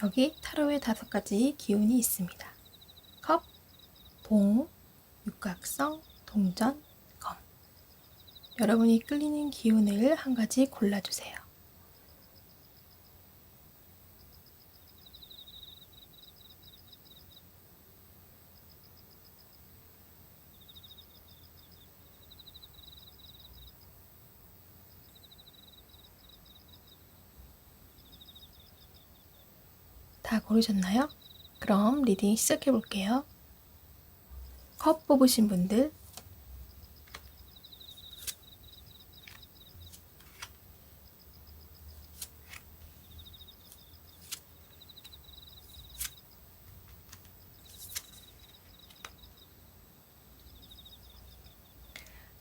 여기 타로의 5가지 기운이 있습니다. 컵, 봉, 육각성, 동전, 검. 여러분이 끌리는 기운을 한 가지 골라주세요. 다 고르셨나요? 그럼 리딩 시작해 볼게요. 컵 뽑으신 분들,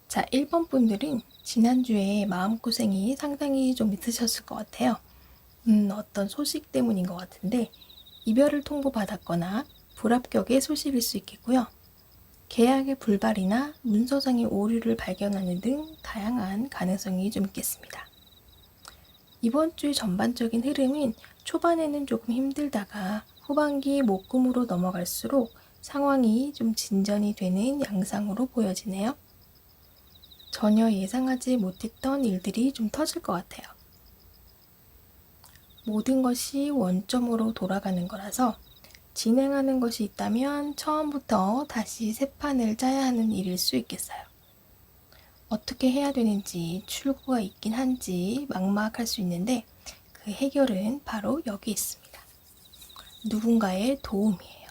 자, 1번 분들은 지난주에 마음고생이 상당히 좀 있으셨을 것 같아요. 어떤 소식 때문인 것 같은데 이별을 통보받았거나 불합격의 소식일 수 있겠고요. 계약의 불발이나 문서상의 오류를 발견하는 등 다양한 가능성이 좀 있겠습니다. 이번 주의 전반적인 흐름은 초반에는 조금 힘들다가 후반기 목금으로 넘어갈수록 상황이 좀 진전이 되는 양상으로 보여지네요. 전혀 예상하지 못했던 일들이 좀 터질 것 같아요. 모든 것이 원점으로 돌아가는 거라서 진행하는 것이 있다면 처음부터 다시 새 판을 짜야 하는 일일 수 있겠어요. 어떻게 해야 되는지 출구가 있긴 한지 막막할 수 있는데 그 해결은 바로 여기 있습니다. 누군가의 도움이에요.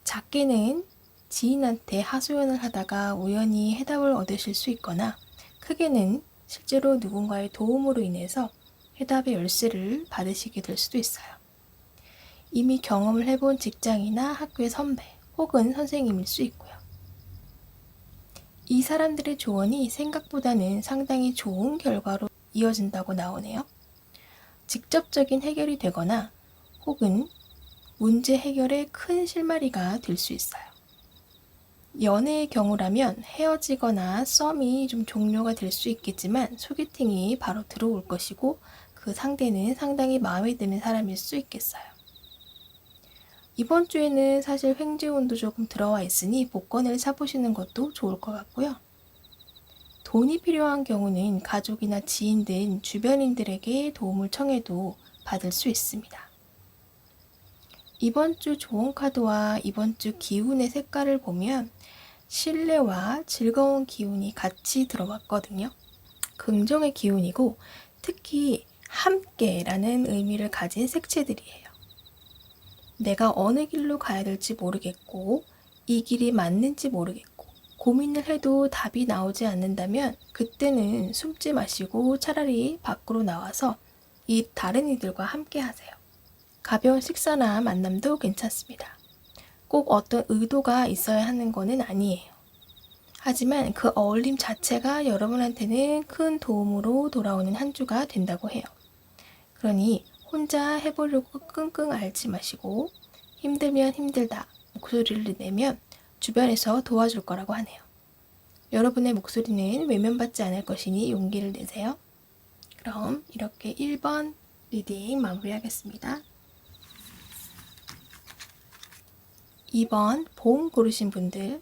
작게는 지인한테 하소연을 하다가 우연히 해답을 얻으실 수 있거나 크게는 실제로 누군가의 도움으로 인해서 해답의 열쇠를 받으시게 될 수도 있어요. 이미 경험을 해본 직장이나 학교의 선배 혹은 선생님일 수 있고요. 이 사람들의 조언이 생각보다는 상당히 좋은 결과로 이어진다고 나오네요. 직접적인 해결이 되거나 혹은 문제 해결에 큰 실마리가 될 수 있어요. 연애의 경우라면 헤어지거나 썸이 좀 종료가 될 수 있겠지만 소개팅이 바로 들어올 것이고 그 상대는 상당히 마음에 드는 사람일 수 있겠어요. 이번 주에는 사실 횡재운도 조금 들어와 있으니 복권을 사보시는 것도 좋을 것 같고요. 돈이 필요한 경우는 가족이나 지인 등 주변인들에게 도움을 청해도 받을 수 있습니다. 이번 주 좋은 카드와 이번 주 기운의 색깔을 보면 신뢰와 즐거운 기운이 같이 들어왔거든요. 긍정의 기운이고 특히 함께라는 의미를 가진 색채들이에요. 내가 어느 길로 가야 될지 모르겠고 이 길이 맞는지 모르겠고 고민을 해도 답이 나오지 않는다면 그때는 숨지 마시고 차라리 밖으로 나와서 이 다른 이들과 함께 하세요. 가벼운 식사나 만남도 괜찮습니다. 꼭 어떤 의도가 있어야 하는 것은 아니에요. 하지만 그 어울림 자체가 여러분한테는 큰 도움으로 돌아오는 한 주가 된다고 해요. 그러니 혼자 해보려고 끙끙 앓지 마시고 힘들면 힘들다 목소리를 내면 주변에서 도와줄 거라고 하네요. 여러분의 목소리는 외면받지 않을 것이니 용기를 내세요. 그럼 이렇게 1번 리딩 마무리하겠습니다. 2번 봉 고르신 분들,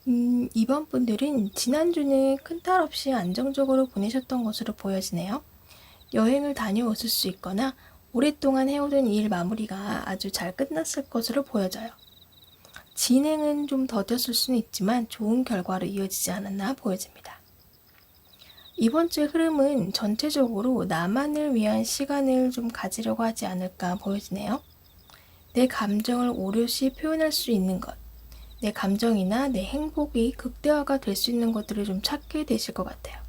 2번 분들은 지난주는 큰 탈 없이 안정적으로 보내셨던 것으로 보여지네요. 여행을 다녀오실 수 있거나 오랫동안 해오던 일 마무리가 아주 잘 끝났을 것으로 보여져요. 진행은 좀 더뎠을 수는 있지만 좋은 결과로 이어지지 않았나 보여집니다. 이번 주의 흐름은 전체적으로 나만을 위한 시간을 좀 가지려고 하지 않을까 보여지네요. 내 감정을 오롯이 표현할 수 있는 것, 내 감정이나 내 행복이 극대화가 될 수 있는 것들을 좀 찾게 되실 것 같아요.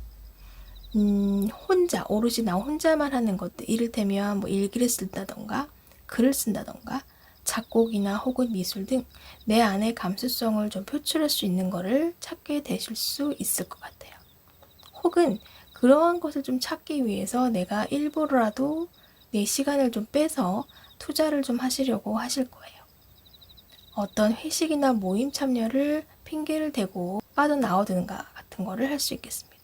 혼자, 오롯이 나 혼자만 하는 것들, 이를테면 뭐 일기를 쓴다던가, 글을 쓴다던가, 작곡이나 혹은 미술 등 내 안의 감수성을 좀 표출할 수 있는 것을 찾게 되실 수 있을 것 같아요. 혹은 그러한 것을 좀 찾기 위해서 내가 일부러라도 내 시간을 좀 빼서 투자를 좀 하시려고 하실 거예요. 어떤 회식이나 모임 참여를 핑계를 대고 빠져나오든가 같은 거를 할 수 있겠습니다.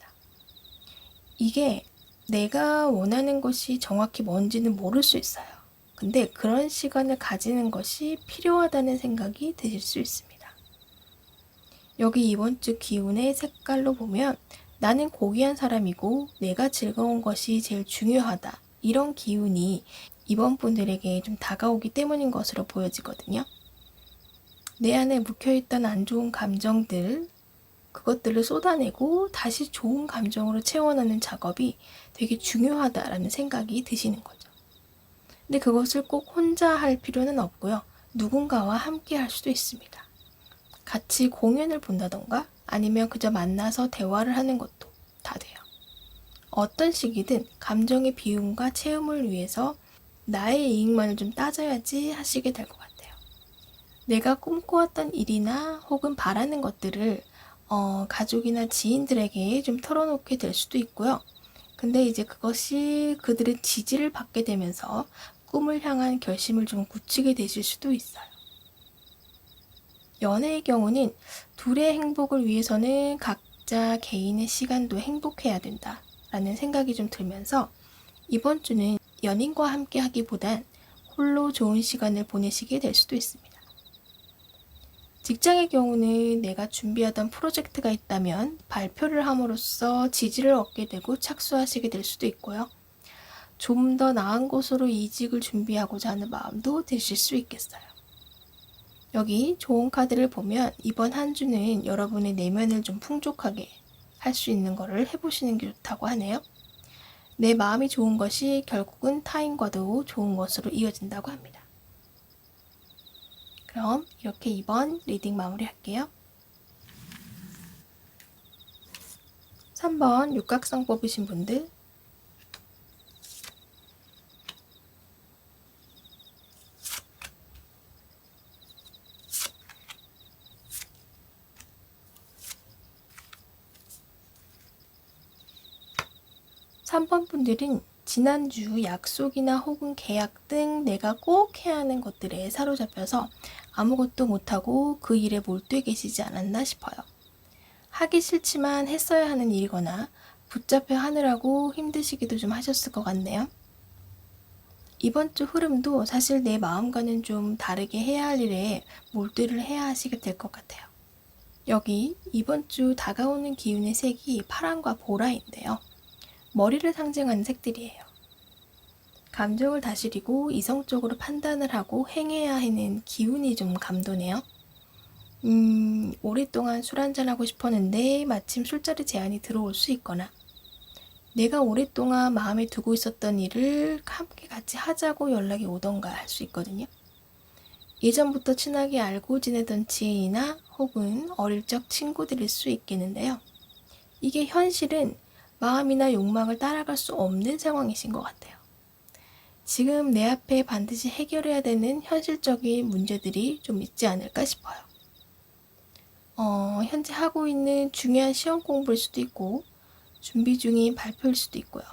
이게 내가 원하는 것이 정확히 뭔지는 모를 수 있어요. 근데 그런 시간을 가지는 것이 필요하다는 생각이 드실 수 있습니다. 여기 이번 주 기운의 색깔로 보면 나는 고귀한 사람이고 내가 즐거운 것이 제일 중요하다. 이런 기운이 이번 분들에게 좀 다가오기 때문인 것으로 보여지거든요. 내 안에 묵혀있던 안 좋은 감정들, 그것들을 쏟아내고 다시 좋은 감정으로 채워넣는 작업이 되게 중요하다라는 생각이 드시는 거죠. 근데 그것을 꼭 혼자 할 필요는 없고요. 누군가와 함께 할 수도 있습니다. 같이 공연을 본다던가 아니면 그저 만나서 대화를 하는 것도 다 돼요. 어떤 시기든 감정의 비움과 체험을 위해서 나의 이익만을 좀 따져야지 하시게 될 것 같아요. 내가 꿈꿔왔던 일이나 혹은 바라는 것들을 가족이나 지인들에게 좀 털어놓게 될 수도 있고요. 근데 이제 그것이 그들의 지지를 받게 되면서 꿈을 향한 결심을 좀 굳히게 되실 수도 있어요. 연애의 경우는 둘의 행복을 위해서는 각자 개인의 시간도 행복해야 된다라는 생각이 좀 들면서 이번 주는 연인과 함께 하기보단 홀로 좋은 시간을 보내시게 될 수도 있습니다. 직장의 경우는 내가 준비하던 프로젝트가 있다면 발표를 함으로써 지지를 얻게 되고 착수하시게 될 수도 있고요. 좀 더 나은 곳으로 이직을 준비하고자 하는 마음도 드실 수 있겠어요. 여기 좋은 카드를 보면 이번 한 주는 여러분의 내면을 좀 풍족하게 할 수 있는 거를 해보시는 게 좋다고 하네요. 내 마음이 좋은 것이 결국은 타인과도 좋은 것으로 이어진다고 합니다. 그럼 이렇게 이번 리딩 마무리할게요. 3번 육각성 뽑으신 분들, 3번 분들은 지난주 약속이나 혹은 계약 등 내가 꼭 해야 하는 것들에 사로잡혀서 아무것도 못하고 그 일에 몰두해 계시지 않았나 싶어요. 하기 싫지만 했어야 하는 일이거나 붙잡혀 하느라고 힘드시기도 좀 하셨을 것 같네요. 이번 주 흐름도 사실 내 마음과는 좀 다르게 해야 할 일에 몰두를 해야 하시게 될 것 같아요. 여기 이번 주 다가오는 기운의 색이 파랑과 보라인데요. 머리를 상징하는 색들이에요. 감정을 다스리고 이성적으로 판단을 하고 행해야 하는 기운이 좀 감도네요. 오랫동안 술 한잔하고 싶었는데 마침 술자리 제안이 들어올 수 있거나 내가 오랫동안 마음에 두고 있었던 일을 함께 같이 하자고 연락이 오던가 할 수 있거든요. 예전부터 친하게 알고 지내던 지인이나 혹은 어릴 적 친구들일 수 있겠는데요. 이게 현실은 마음이나 욕망을 따라갈 수 없는 상황이신 것 같아요. 지금 내 앞에 반드시 해결해야 되는 현실적인 문제들이 좀 있지 않을까 싶어요. 현재 하고 있는 중요한 시험 공부일 수도 있고 준비 중인 발표일 수도 있고요.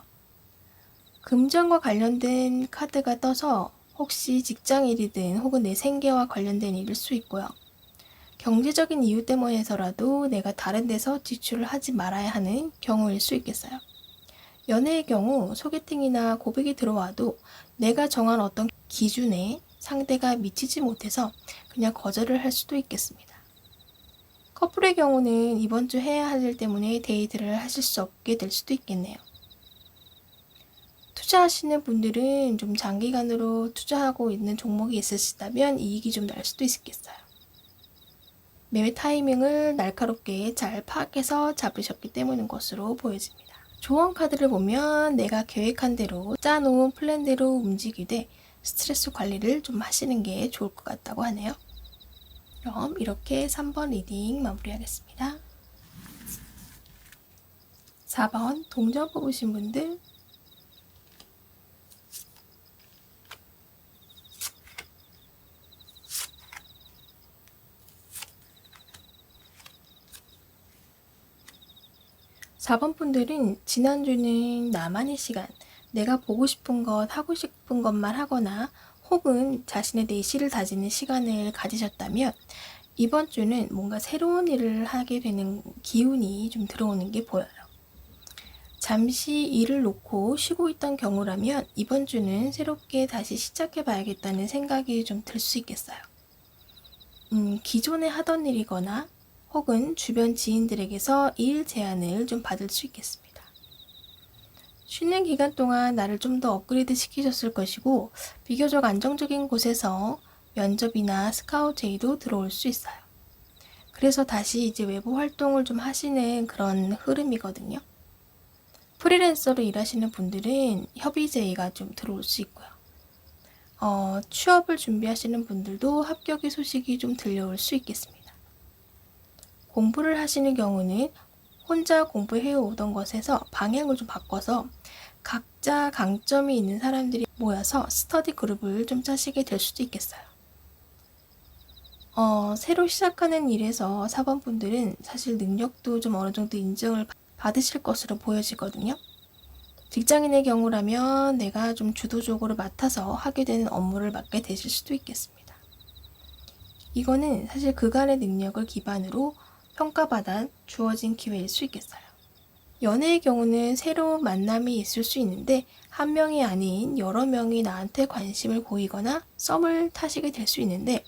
금전과 관련된 카드가 떠서 혹시 직장일이든 혹은 내 생계와 관련된 일일 수 있고요. 경제적인 이유 때문에서라도 내가 다른 데서 지출을 하지 말아야 하는 경우일 수 있겠어요. 연애의 경우 소개팅이나 고백이 들어와도 내가 정한 어떤 기준에 상대가 미치지 못해서 그냥 거절을 할 수도 있겠습니다. 커플의 경우는 이번 주 해야 할 일 때문에 데이트를 하실 수 없게 될 수도 있겠네요. 투자하시는 분들은 좀 장기간으로 투자하고 있는 종목이 있으시다면 이익이 좀 날 수도 있겠어요. 매매 타이밍을 날카롭게 잘 파악해서 잡으셨기 때문인 것으로 보여집니다. 조언 카드를 보면 내가 계획한 대로 짜놓은 플랜대로 움직이되 스트레스 관리를 좀 하시는 게 좋을 것 같다고 하네요. 그럼 이렇게 3번 리딩 마무리하겠습니다. 4번 동전 뽑으신 분들, 4번 분들은 지난주는 나만의 시간, 내가 보고 싶은 것, 하고 싶은 것만 하거나 혹은 자신의 내실을 다지는 시간을 가지셨다면 이번 주는 뭔가 새로운 일을 하게 되는 기운이 좀 들어오는 게 보여요. 잠시 일을 놓고 쉬고 있던 경우라면 이번 주는 새롭게 다시 시작해 봐야겠다는 생각이 좀 들 수 있겠어요. 기존에 하던 일이거나 혹은 주변 지인들에게서 일 제안을 좀 받을 수 있겠습니다. 쉬는 기간 동안 나를 좀 더 업그레이드 시키셨을 것이고 비교적 안정적인 곳에서 면접이나 스카우트 제의도 들어올 수 있어요. 그래서 다시 이제 외부 활동을 좀 하시는 그런 흐름이거든요. 프리랜서로 일하시는 분들은 협의 제의가 좀 들어올 수 있고요. 취업을 준비하시는 분들도 합격의 소식이 좀 들려올 수 있겠습니다. 공부를 하시는 경우는 혼자 공부해 오던 것에서 방향을 좀 바꿔서 각자 강점이 있는 사람들이 모여서 스터디 그룹을 좀 짜시게 될 수도 있겠어요. 새로 시작하는 일에서 사범분들은 사실 능력도 좀 어느 정도 인정을 받으실 것으로 보여지거든요. 직장인의 경우라면 내가 좀 주도적으로 맡아서 하게 되는 업무를 맡게 되실 수도 있겠습니다. 이거는 사실 그간의 능력을 기반으로 평가받아 주어진 기회일 수 있겠어요. 연애의 경우는 새로운 만남이 있을 수 있는데 한 명이 아닌 여러 명이 나한테 관심을 보이거나 썸을 타시게 될 수 있는데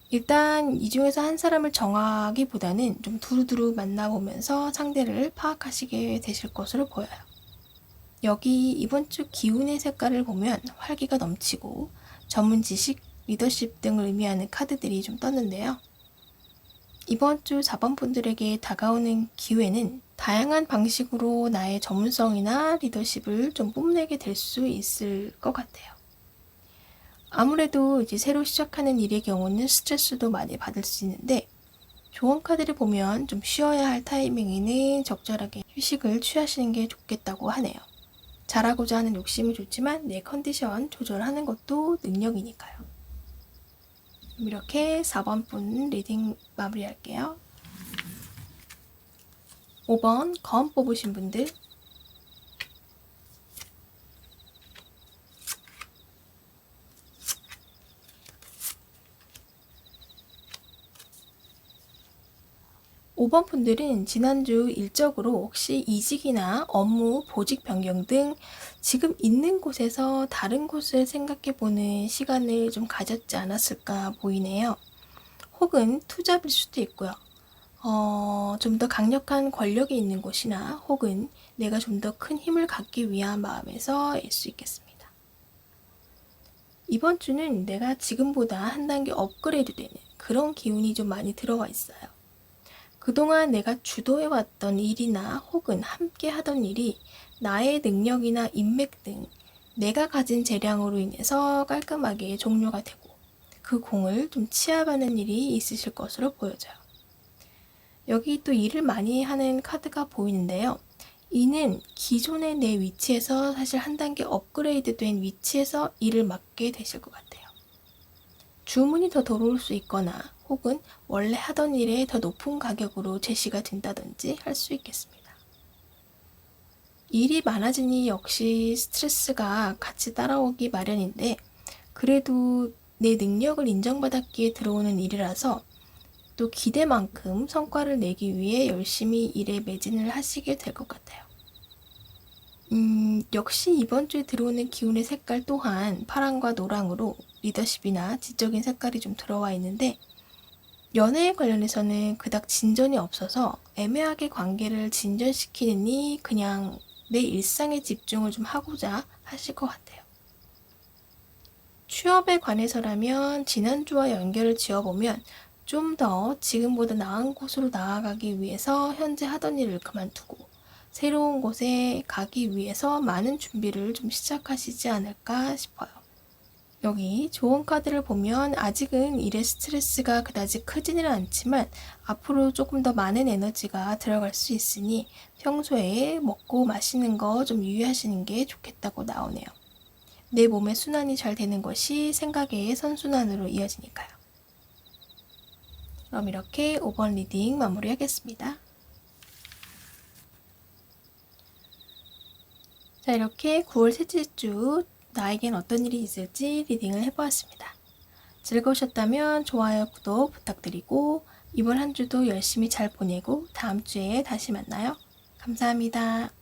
일단 이 중에서 한 사람을 정하기보다는 좀 두루두루 만나보면서 상대를 파악하시게 되실 것으로 보여요. 여기 이번 주 기운의 색깔을 보면 활기가 넘치고 전문 지식, 리더십 등을 의미하는 카드들이 좀 떴는데요. 이번 주 4번 분들에게 다가오는 기회는 다양한 방식으로 나의 전문성이나 리더십을 좀 뽐내게 될 수 있을 것 같아요. 아무래도 이제 새로 시작하는 일의 경우는 스트레스도 많이 받을 수 있는데 조언 카드를 보면 좀 쉬어야 할 타이밍에는 적절하게 휴식을 취하시는 게 좋겠다고 하네요. 잘하고자 하는 욕심은 좋지만 내 컨디션 조절하는 것도 능력이니까요. 이렇게 4번 분 리딩 마무리할게요. 5번 검 뽑으신 분들 5번 분들은 지난주 일적으로 혹시 이직이나 업무, 보직 변경 등 지금 있는 곳에서 다른 곳을 생각해보는 시간을 좀 가졌지 않았을까 보이네요. 혹은 투잡일 수도 있고요. 좀 더 강력한 권력이 있는 곳이나 혹은 내가 좀 더 큰 힘을 갖기 위한 마음에서일 수 있겠습니다. 이번 주는 내가 지금보다 한 단계 업그레이드 되는 그런 기운이 좀 많이 들어와 있어요. 그동안 내가 주도해왔던 일이나 혹은 함께 하던 일이 나의 능력이나 인맥 등 내가 가진 재량으로 인해서 깔끔하게 종료가 되고 그 공을 좀 취합하는 일이 있으실 것으로 보여져요. 여기 또 일을 많이 하는 카드가 보이는데요. 이는 기존의 내 위치에서 사실 한 단계 업그레이드 된 위치에서 일을 맡게 되실 것 같아요. 주문이 더 들어올 수 있거나 혹은 원래 하던 일에 더 높은 가격으로 제시가 된다든지 할 수 있겠습니다. 일이 많아지니 역시 스트레스가 같이 따라오기 마련인데 그래도 내 능력을 인정받았기에 들어오는 일이라서 또 기대만큼 성과를 내기 위해 열심히 일에 매진을 하시게 될 것 같아요. 역시 이번 주에 들어오는 기운의 색깔 또한 파랑과 노랑으로 리더십이나 지적인 색깔이 좀 들어와 있는데 연애에 관련해서는 그닥 진전이 없어서 애매하게 관계를 진전시키느니 그냥 내 일상에 집중을 좀 하고자 하실 것 같아요. 취업에 관해서라면 지난주와 연결을 지어보면 좀 더 지금보다 나은 곳으로 나아가기 위해서 현재 하던 일을 그만두고 새로운 곳에 가기 위해서 많은 준비를 좀 시작하시지 않을까 싶어요. 여기 좋은 카드를 보면 아직은 일의 스트레스가 그다지 크지는 않지만 앞으로 조금 더 많은 에너지가 들어갈 수 있으니 평소에 먹고 마시는 거 좀 유의하시는 게 좋겠다고 나오네요. 내 몸의 순환이 잘 되는 것이 생각의 선순환으로 이어지니까요. 그럼 이렇게 5번 리딩 마무리하겠습니다. 자, 이렇게 9월 셋째 주 나에겐 어떤 일이 있을지 리딩을 해보았습니다. 즐거우셨다면 좋아요, 구독 부탁드리고 이번 한 주도 열심히 잘 보내고 다음 주에 다시 만나요. 감사합니다.